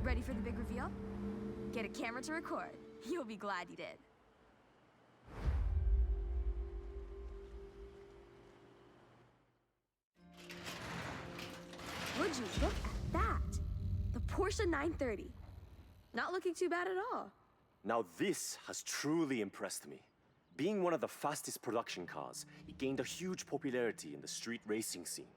Ready for the big reveal? Get a camera to record. You'll be glad you did. Would you look at that? The Porsche 930. Not looking too bad at all. Now this has truly impressed me. Being one of the fastest production cars, it gained a huge popularity in the street racing scene.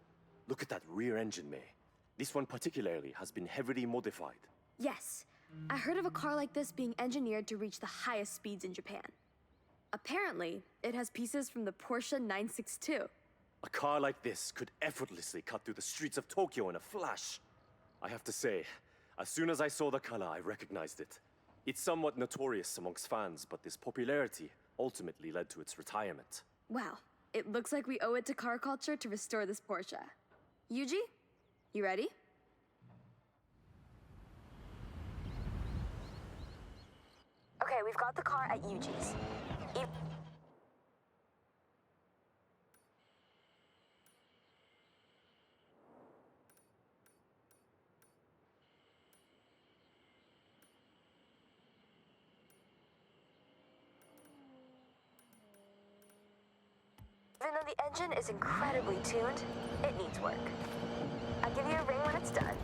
Look at that rear engine, May. This one particularly has been heavily modified. Yes, I heard of a car like this being engineered to reach the highest speeds in Japan. Apparently, it has pieces from the Porsche 962. A car like this could effortlessly cut through the streets of Tokyo in a flash. I have to say, as soon as I saw the color, I recognized it. It's somewhat notorious amongst fans, but this popularity ultimately led to its retirement. Wow, it looks like we owe it to car culture to restore this Porsche. Yuji, you ready? Okay, we've got the car at Yuji's. Even though the engine is incredibly tuned, it needs work. I'll give you a ring when it's done.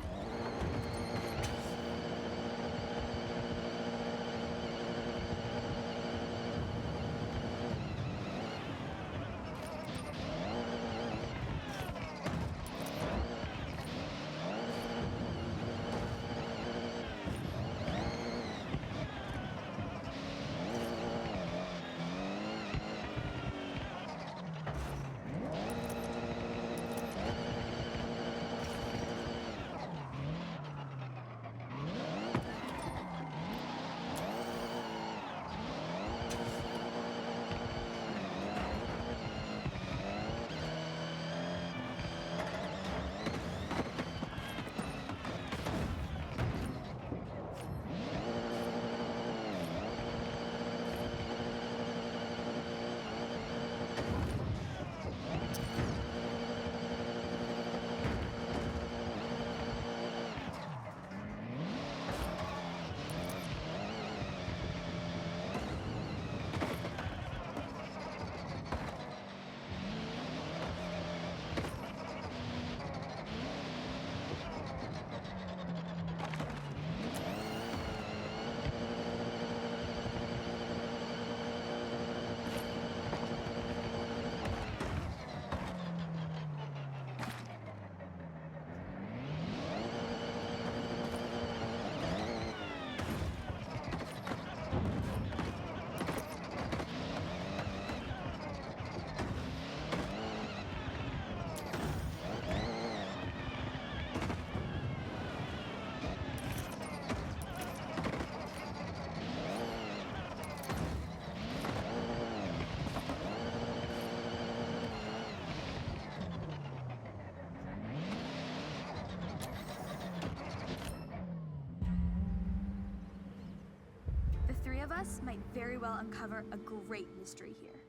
Us might very well uncover a great mystery here.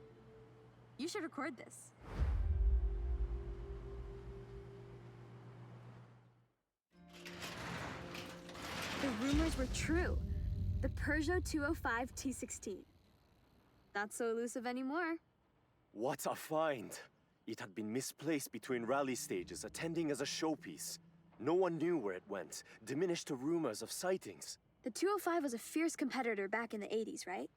You should record this. The rumors were true. The Peugeot 205 T16. Not so elusive anymore. What a find! It had been misplaced between rally stages, attending as a showpiece. No one knew where it went, diminished to rumors of sightings. The 205 was a fierce competitor back in the 80s, right?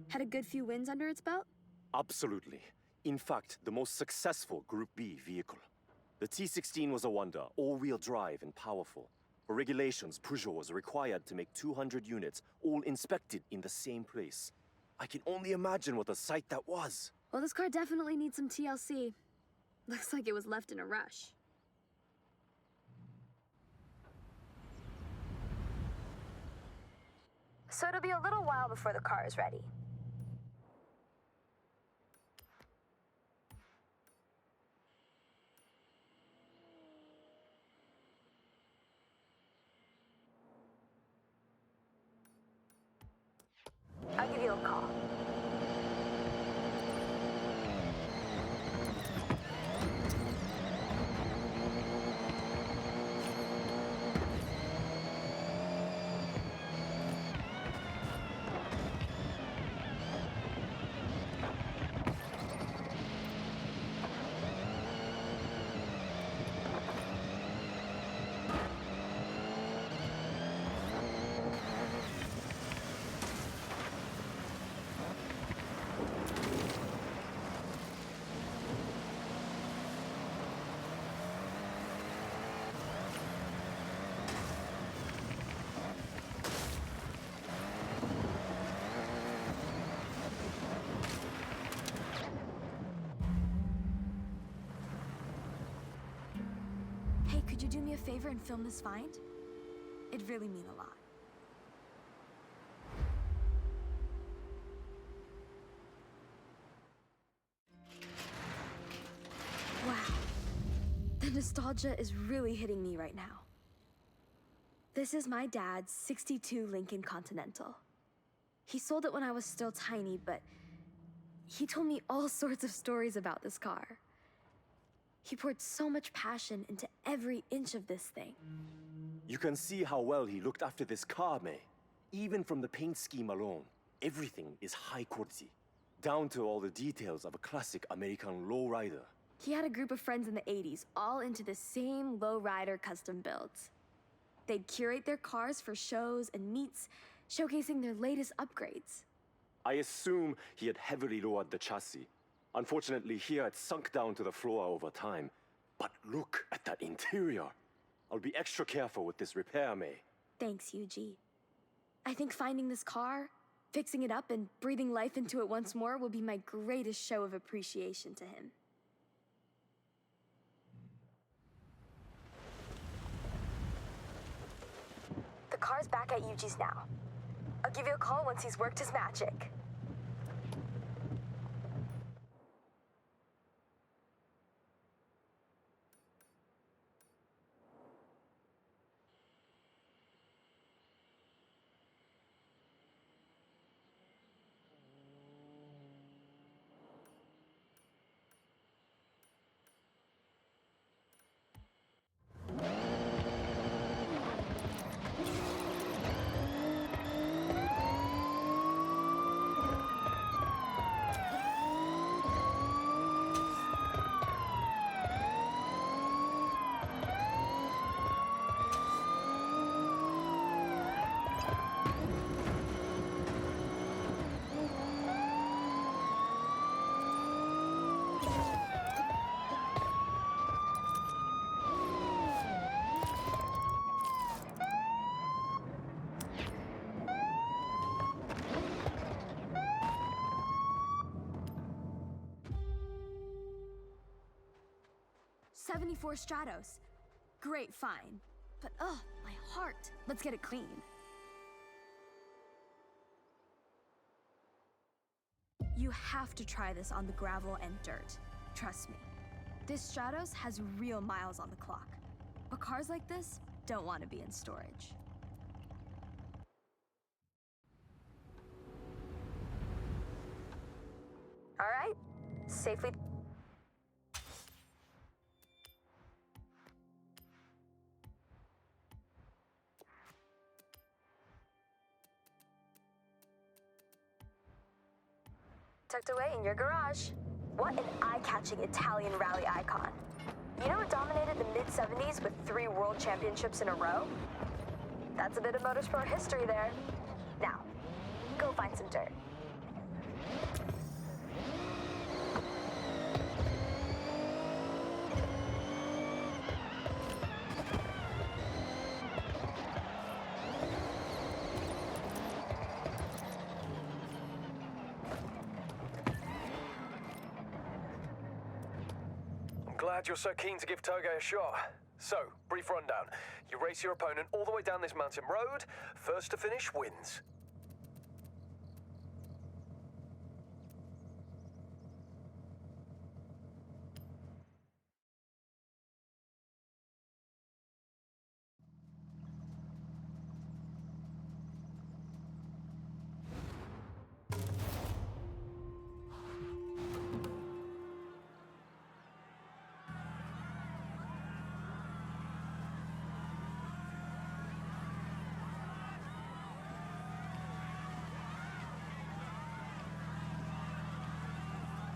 Had a good few wins under its belt? Absolutely. In fact, the most successful Group B vehicle. The T16 was a wonder, all-wheel drive and powerful. For regulations, Peugeot was required to make 200 units, all inspected in the same place. I can only imagine what a sight that was. Well, this car definitely needs some TLC. Looks like it was left in a rush. So it'll be a little while before the car is ready. I'll give you a call. favor and film this find? It'd really mean a lot. Wow. The nostalgia is really hitting me right now. This is my dad's '62 Lincoln Continental. He sold it when I was still tiny, but he told me all sorts of stories about this car. He poured so much passion into every inch of this thing. You can see how well he looked after this car, May. Even from the paint scheme alone, everything is high quality, down to all the details of a classic American lowrider. He had a group of friends in the '80s, all into the same lowrider custom builds. They'd curate their cars for shows and meets, showcasing their latest upgrades. I assume he had heavily lowered the chassis. Unfortunately, here it sunk down to the floor over time. But look at that interior. I'll be extra careful with this repair, May. Thanks, Yuji. I think finding this car, fixing it up, and breathing life into it once more will be my greatest show of appreciation to him. The car's back at Yuji's now. I'll give you a call once he's worked his magic. '74 Stratos. Great find. But ugh, my heart. Let's get it clean. You have to try this on the gravel and dirt. Trust me. This Stratos has real miles on the clock. But cars like this don't want to be in storage. All right, safely. Tucked away in your garage. What an eye-catching Italian rally icon. You know it dominated the mid-'70s with 3 world championships in a row? That's a bit of motorsport history there. Now, go find some dirt. Glad you're so keen to give Toge a shot. So, brief rundown. You race your opponent all the way down this mountain road. First to finish wins.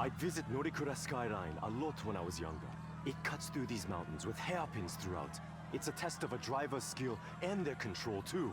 I'd visit Norikura Skyline a lot when I was younger. It cuts through these mountains with hairpins throughout. It's a test of a driver's skill and their control too.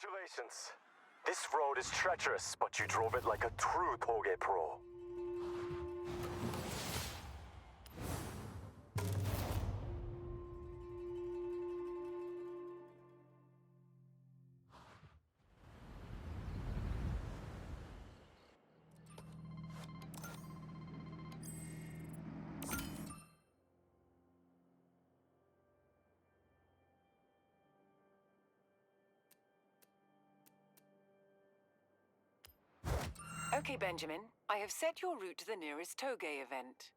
Congratulations. This road is treacherous, but you drove it like a true Toge pro. Okay, Benjamin. I have set your route to the nearest Toge event.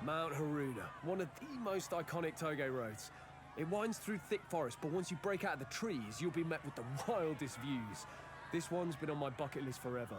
Mount Haruda, one of the most iconic Toge roads. It winds through thick forest, but once you break out of the trees, you'll be met with the wildest views. This one's been on my bucket list forever.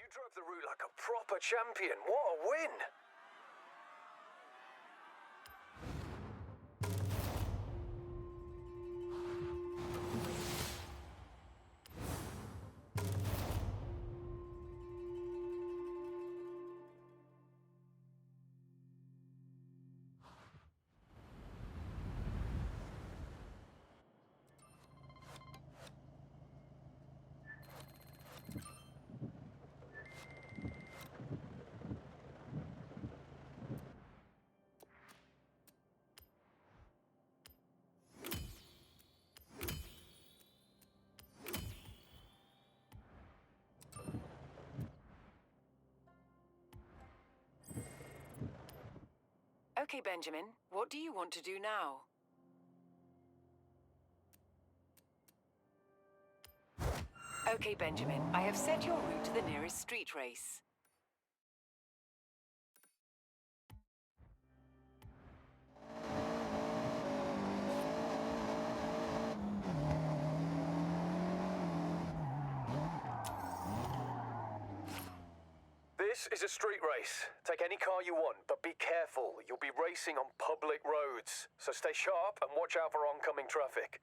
You drove the route like a proper champion. What a win! Okay, Benjamin, what do you want to do now? Okay, Benjamin, I have set your route to the nearest street race. This is a street race. Take any car you want, but be careful. You'll be racing on public roads. So stay sharp and watch out for oncoming traffic.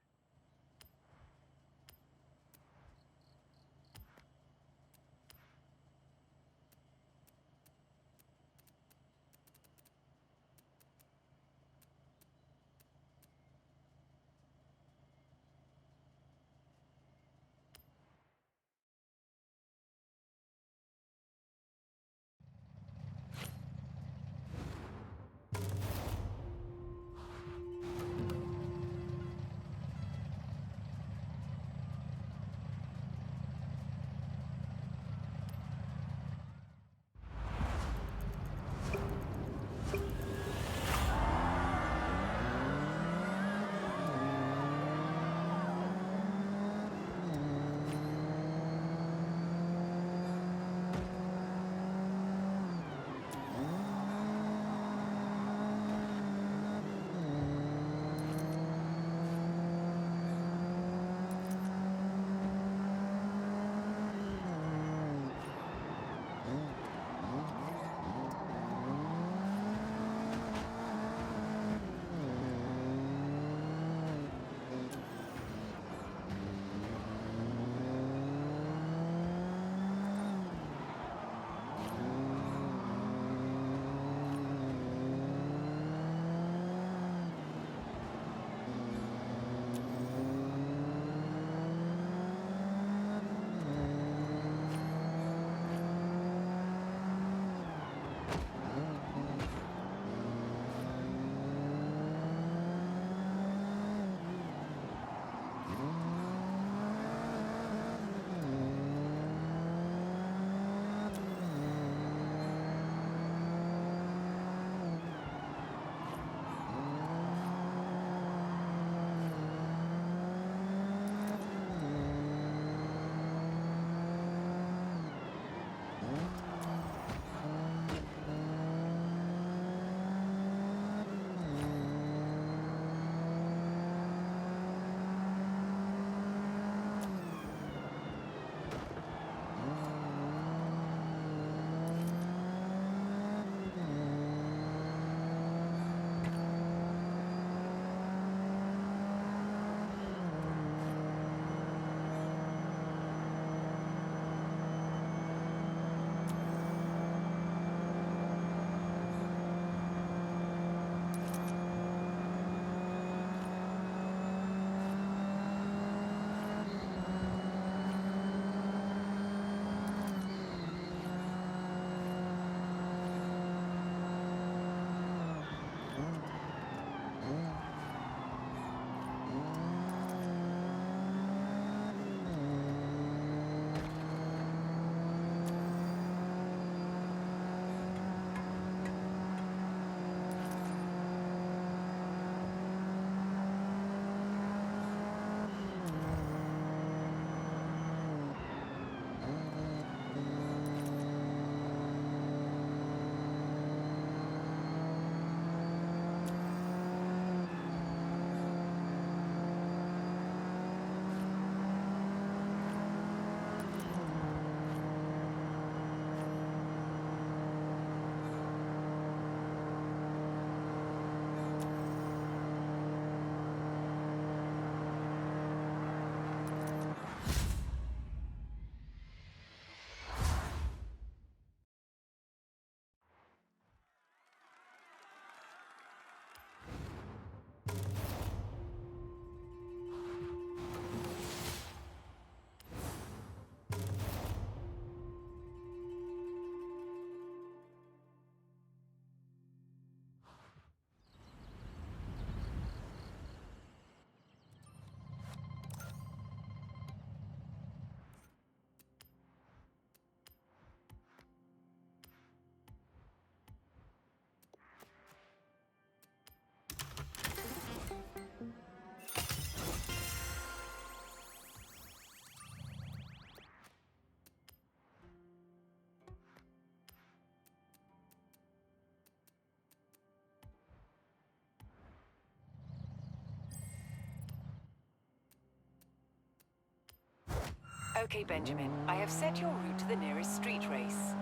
Okay, Benjamin. I have set your route to the nearest street race.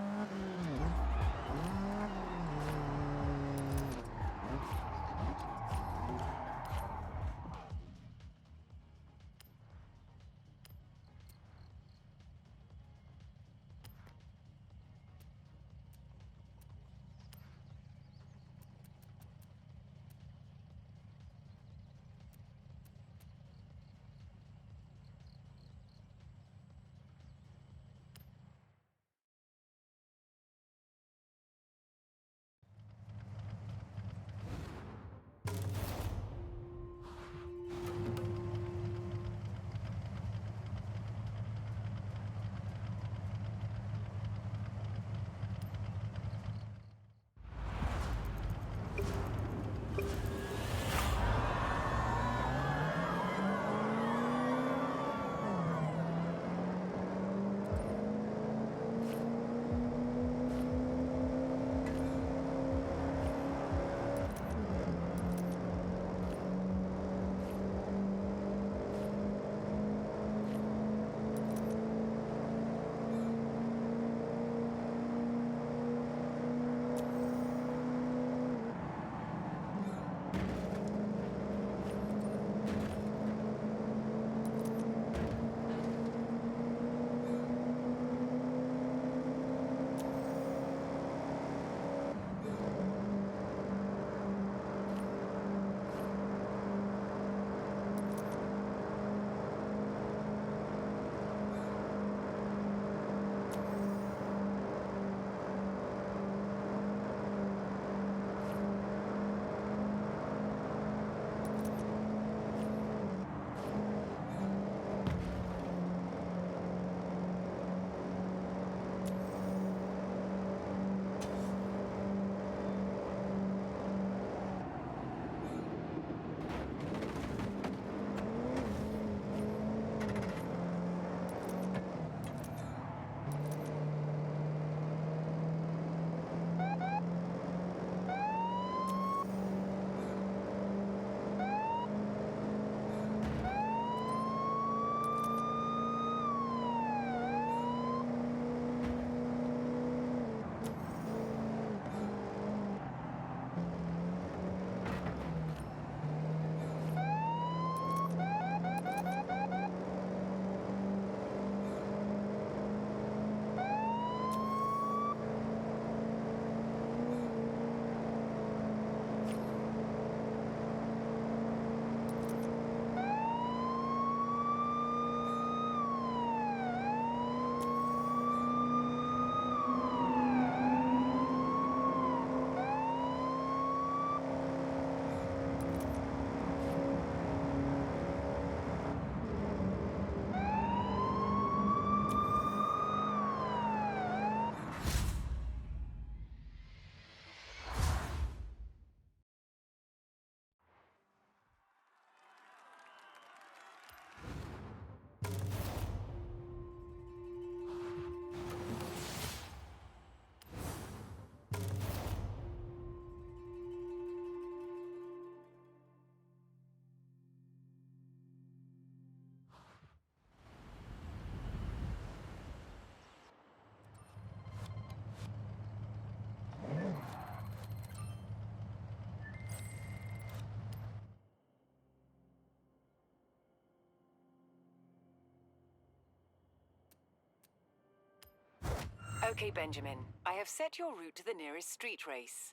Okay, Benjamin. I have set your route to the nearest street race.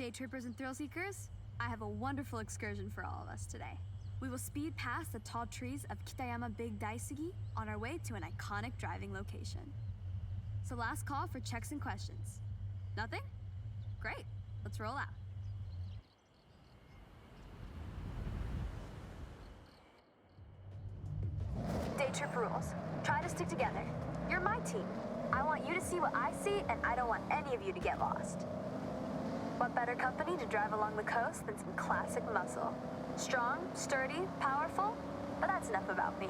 Day trippers and thrill seekers, I have a wonderful excursion for all of us today. We will speed past the tall trees of Kitayama Big Daisugi on our way to an iconic driving location. So last call for checks and questions. Nothing? Great, let's roll out. Day trip rules. Try to stick together. You're my team. I want you to see what I see, and I don't want any of you to get lost. What better company to drive along the coast than some classic muscle? Strong, sturdy, powerful, but that's enough about me.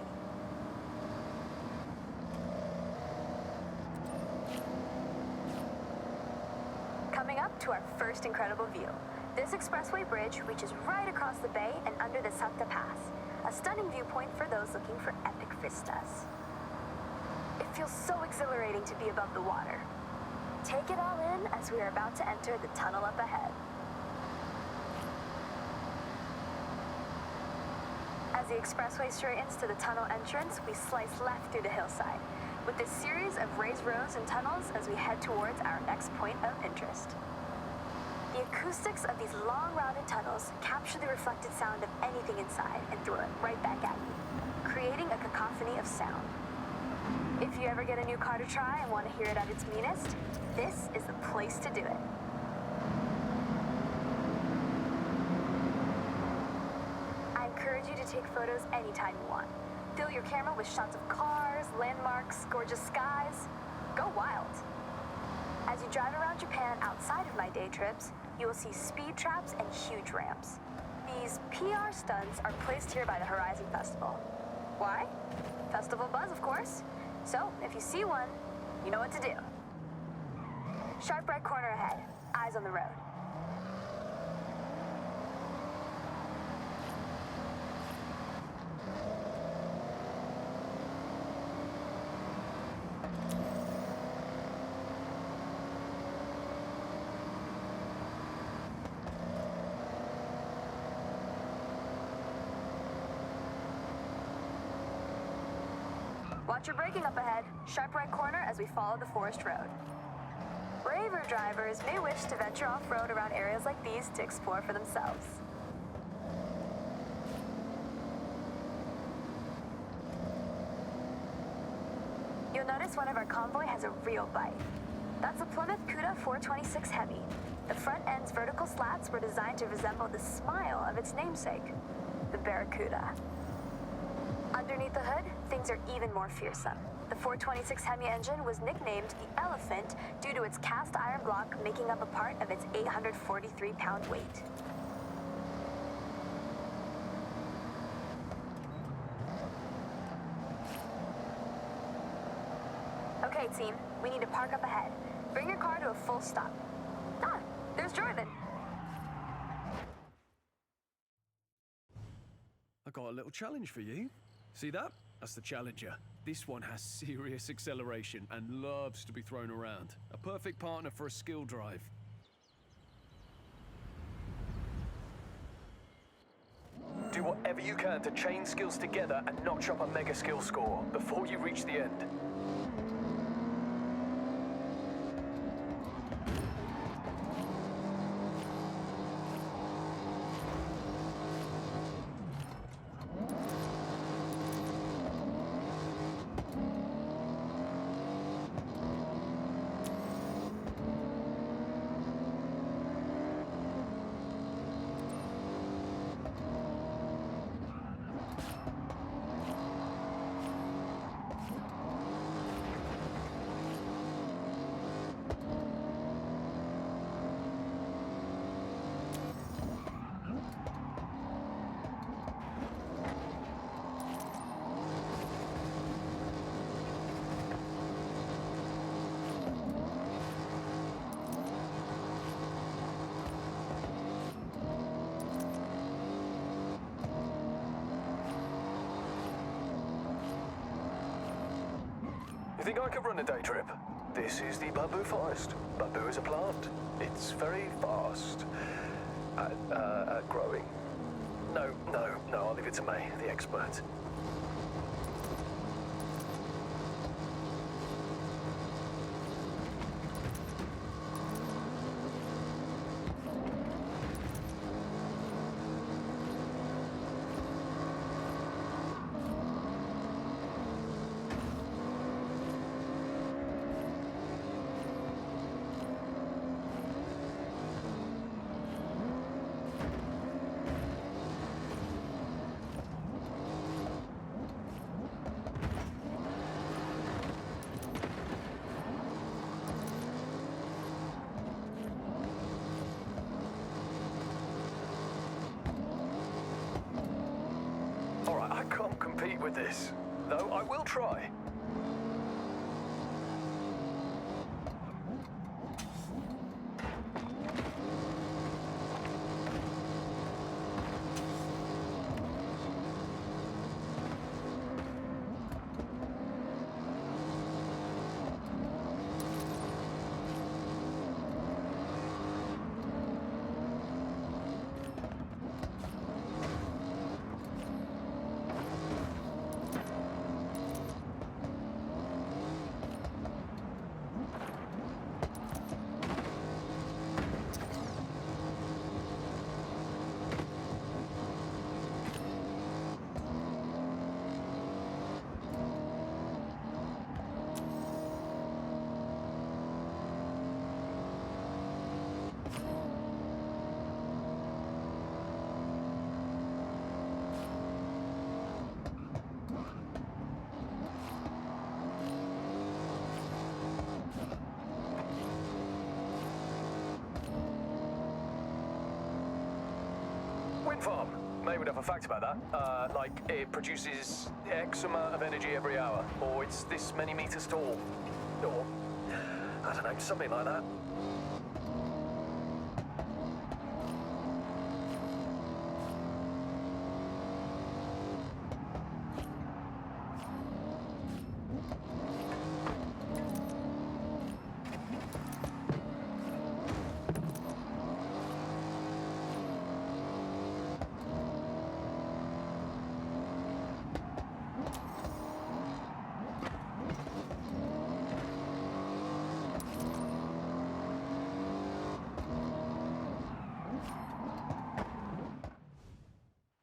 Coming up to our first incredible view. This expressway bridge reaches right across the bay and under the Sakta Pass, a stunning viewpoint for those looking for epic vistas. It feels so exhilarating to be above the water. Take it all in as we are about to enter the tunnel up ahead. As the expressway straightens to the tunnel entrance, we slice left through the hillside, with this series of raised roads and tunnels as we head towards our next point of interest. The acoustics of these long rounded tunnels capture the reflected sound of anything inside and throw it right back at you, creating a cacophony of sound. If you ever get a new car to try and want to hear it at its meanest, this is the place to do it. I encourage you to take photos anytime you want. Fill your camera with shots of cars, landmarks, gorgeous skies. Go wild. As you drive around Japan outside of my day trips, you will see speed traps and huge ramps. These PR stunts are placed here by the Horizon Festival. Why? Festival buzz, of course. So, if you see one, you know what to do. Sharp right corner ahead. Eyes on the road. Watch your braking up ahead. Sharp right corner as we follow the forest road. Braver drivers may wish to venture off-road around areas like these to explore for themselves. You'll notice one of our convoy has a real bite. That's a Plymouth Cuda 426 Heavy. The front end's vertical slats were designed to resemble the smile of its namesake, the Barracuda. Underneath the hood, things are even more fearsome. The 426 Hemi engine was nicknamed the Elephant due to its cast iron block making up a part of its 843-pound weight. Okay, team, we need to park up ahead. Bring your car to a full stop. Ah, there's Jordan. I got a little challenge for you. See that? That's the Challenger. This one has serious acceleration and loves to be thrown around. A perfect partner for a skill drive. Do whatever you can to chain skills together and notch up a mega skill score before you reach the end. You think I could run a day trip? This is the bamboo forest. Bamboo is a plant. It's very fast at growing. No, I'll leave it to May, the expert. compete with this, though I will try. Wind farm. Maybe we'd have a fact about that. Like, it produces X amount of energy every hour, or it's this many meters tall, or, I don't know, something like that.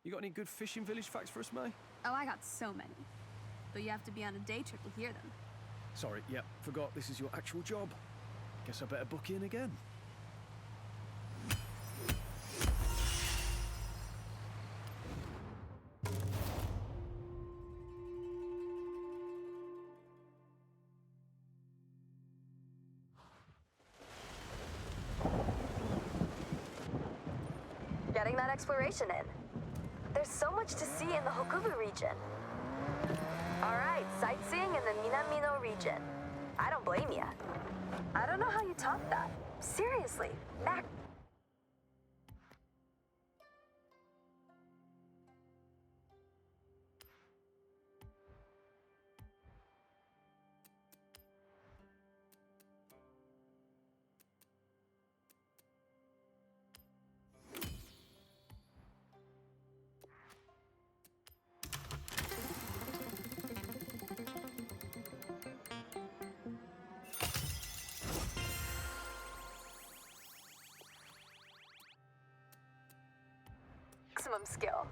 You got any good fishing village facts for us, May? Oh, I got so many. But you have to be on a day trip to hear them. Sorry, yep, forgot this is your actual job. Guess I better book in again. Getting that exploration in. There's so much to see in the Hokubu region. All right, sightseeing in the Minamino region. I don't blame ya. I don't know how you top that. Seriously, back. Maximum skill.